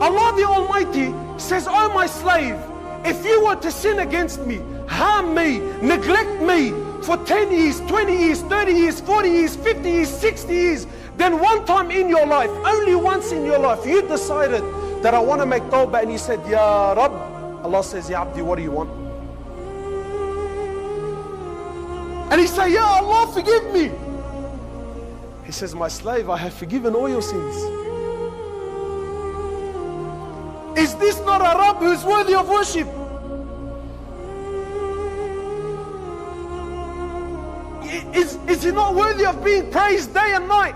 Allah the Almighty says, oh my slave, if you were to sin against me, harm me, neglect me for 10 years, 20 years, 30 years, 40 years, 50 years, 60 years, then one time in your life, only once in your life, you decided that I want to make tawbah, and you said, Ya Rabb, Allah says, Ya Abdi, what do you want? And he said, Ya Allah, forgive me. He says, my slave, I have forgiven all your sins. Is this not a Rabb who's worthy of worship? Is he not worthy of being praised day and night?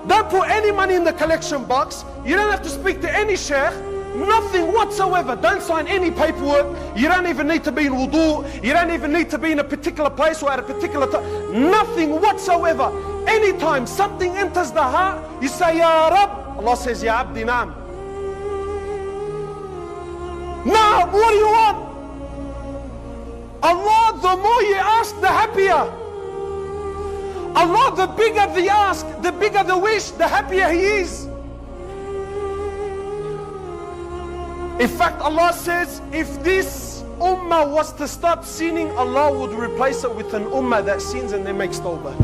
Don't put any money in the collection box. You don't have to speak to any sheikh. Nothing whatsoever. Don't sign any paperwork. You don't even need to be in wudu. You don't even need to be in a particular place or at a particular time. Nothing whatsoever. Anytime something enters the heart, you say, Ya Rabb. Allah says, Ya Abdi, Naam. Now, what do you want? Allah, the more you ask, the happier. Allah, the bigger the ask, the bigger the wish, the happier He is. In fact, Allah says, if this ummah was to stop sinning, Allah would replace it with an ummah that sins and then makes tawbah.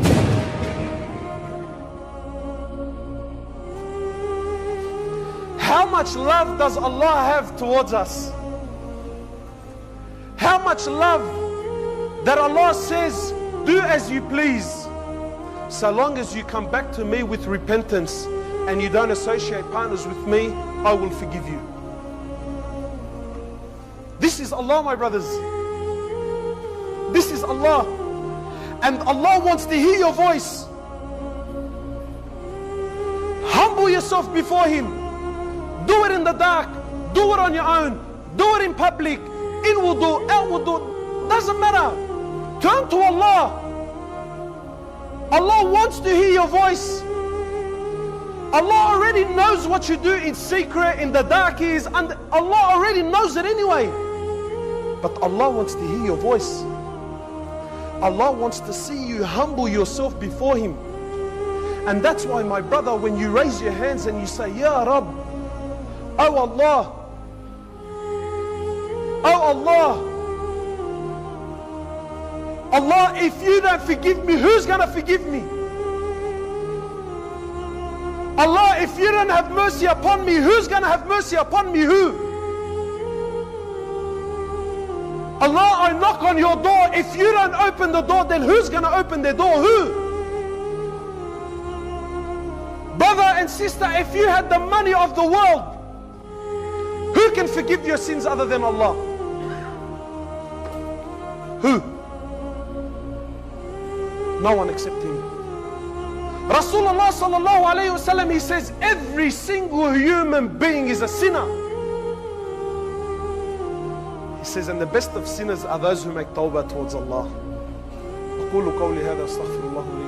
How much love does Allah have towards us? How much love that Allah says, do as you please, so long as you come back to me with repentance and you don't associate partners with me, I will forgive you. This is Allah, my brothers. This is Allah. And Allah wants to hear your voice. Humble yourself before Him. Do it in the dark. Do it on your own. Do it in public. In wudu, out wudu. Doesn't matter. Turn to Allah. Allah wants to hear your voice. Allah already knows what you do in secret, in the dark. And Allah already knows it anyway. But Allah wants to hear your voice. Allah wants to see you humble yourself before Him. And that's why, my brother, when you raise your hands and you say, Ya Rabb, oh Allah, oh Allah, Allah, if you don't forgive me, who's going to forgive me? Allah, if you don't have mercy upon me, who's going to have mercy upon me? Who? Allah, I knock on your door. If you don't open the door, then who's going to open the door? Who? Brother and sister, if you had the money of the world, who can forgive your sins other than Allah? Who? No one except Him. Rasulullah sallallahu alayhi wasallam, he says, every single human being is a sinner. He says, and the best of sinners are those who make tawbah towards Allah. أقول قولي هذا أستغفر الله لي